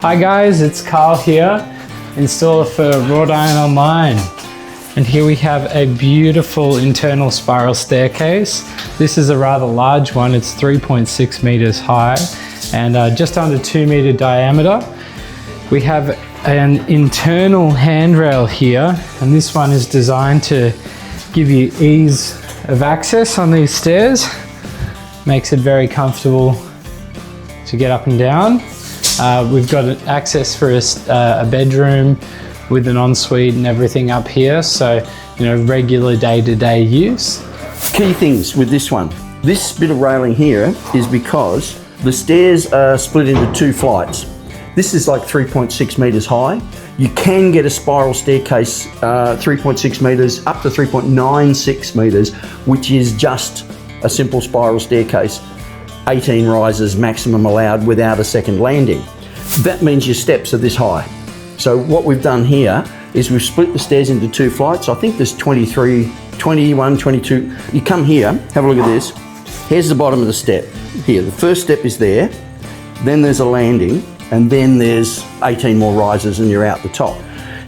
Hi guys, it's Carl here, installer for Wrought Online. And here we have a beautiful internal spiral staircase. This is a rather large one, it's 3.6 meters high and just under 2 meter diameter. We have an internal handrail here, and this one is designed to give you ease of access on these stairs. Makes it very comfortable to get up and down. We've got access for a bedroom with an ensuite and everything up here, so regular day-to-day use. Key things with this one. This bit of railing here is because the stairs are split into two flights. This is like 3.6 meters high. You can get a spiral staircase 3.6 meters up to 3.96 meters, which is just a simple spiral staircase. 18 rises maximum allowed without a second landing. That means your steps are this high. So what we've done here is we've split the stairs into two flights. I think there's 23, 21, 22. You come here, have a look at this. Here's the bottom of the step. Here, the first step is there, then there's a landing, and then there's 18 more rises and you're out the top.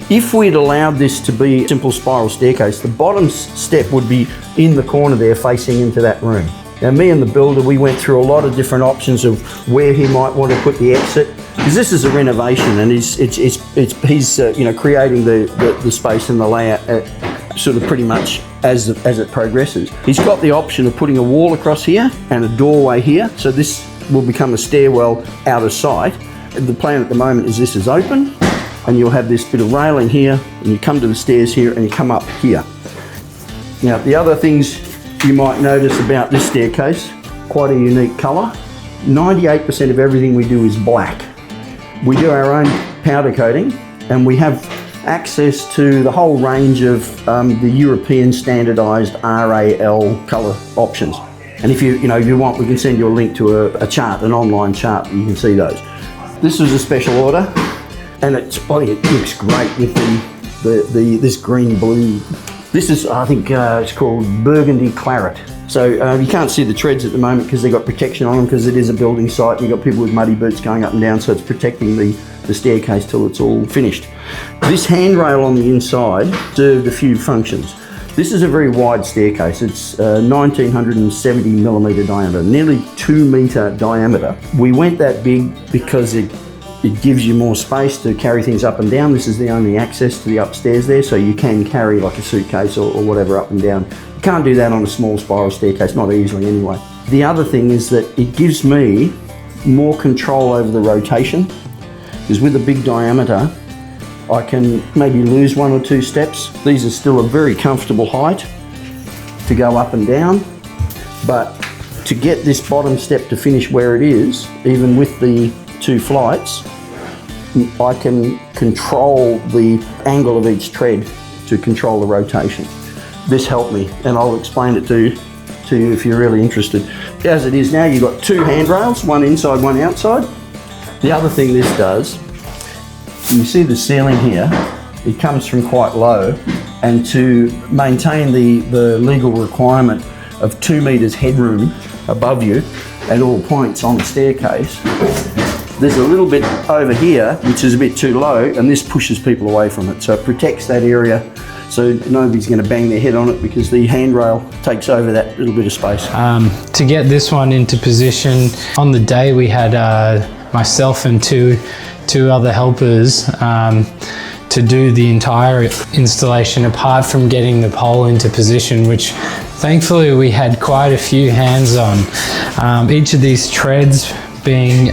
If we'd allowed this to be a simple spiral staircase, the bottom step would be in the corner there facing into that room. Now, me and the builder, we went through a lot of different options of where he might want to put the exit, because this is a renovation and he's creating the space and the layout sort of pretty much as it progresses. He's got the option of putting a wall across here and a doorway here, so this will become a stairwell out of sight. The plan at the moment is this is open, and you'll have this bit of railing here, and you come to the stairs here and you come up here. Now, the other things you might notice about this staircase, quite a unique colour. 98% of everything we do is black. We do our own powder coating, and we have access to the whole range of the European standardised RAL colour options. And if you want, we can send you a link to a chart, an online chart, you can see those. This was a special order, and it looks great with this green blue. This is, I think, it's called Burgundy Claret. So you can't see the treads at the moment because they've got protection on them, because it is a building site and you've got people with muddy boots going up and down, so it's protecting the staircase till it's all finished. This handrail on the inside served a few functions. This is a very wide staircase. It's 1970 millimeter diameter, nearly 2 meter diameter. We went that big because it gives you more space to carry things up and down. This is the only access to the upstairs there, so you can carry like a suitcase or whatever up and down. You can't do that on a small spiral staircase, not easily anyway. The other thing is that it gives me more control over the rotation, because with a big diameter, I can maybe lose 1 or 2 steps. These are still a very comfortable height to go up and down, but to get this bottom step to finish where it is, even with the 2 flights, I can control the angle of each tread to control the rotation. This helped me, and I'll explain it to you if you're really interested. As it is now, you've got 2 handrails, one inside, one outside. The other thing this does, you see the ceiling here, it comes from quite low, and to maintain the legal requirement of 2 meters headroom above you at all points on the staircase, there's a little bit over here which is a bit too low, and this pushes people away from it. So it protects that area so nobody's going to bang their head on it, because the handrail takes over that little bit of space. To get this one into position, on the day we had myself and two other helpers to do the entire installation, apart from getting the pole into position, which thankfully we had quite a few hands on. Each of these treads being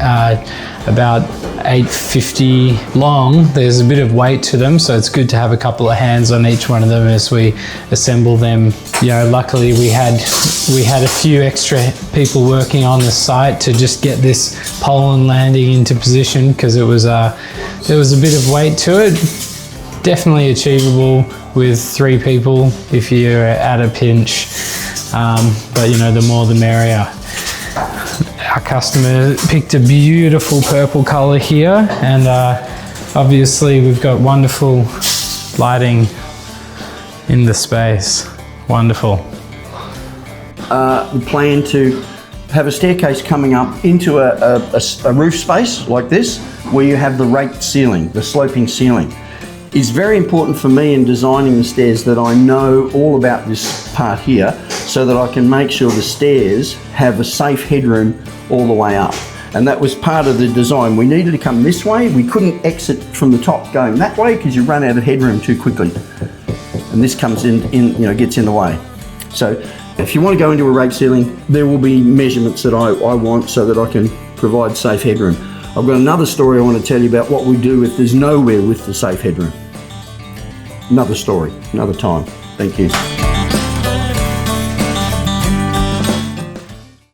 about 850 long, there's a bit of weight to them, so it's good to have a couple of hands on each one of them as we assemble them. Luckily we had a few extra people working on the site to just get this pole and landing into position, because there was a bit of weight to it. Definitely achievable with 3 people if you're at a pinch, but the more the merrier. Our customer picked a beautiful purple color here, and obviously we've got wonderful lighting in the space. Wonderful. We plan to have a staircase coming up into a roof space like this, where you have the raked ceiling, the sloping ceiling. It's very important for me in designing the stairs that I know all about this part here so that I can make sure the stairs have a safe headroom all the way up. And that was part of the design. We needed to come this way. We couldn't exit from the top going that way because you run out of headroom too quickly. And this comes in, gets in the way. So if you want to go into a raked ceiling, there will be measurements that I want so that I can provide safe headroom. I've got another story I want to tell you about what we do if there's nowhere with the safe headroom. Another story, another time. Thank you.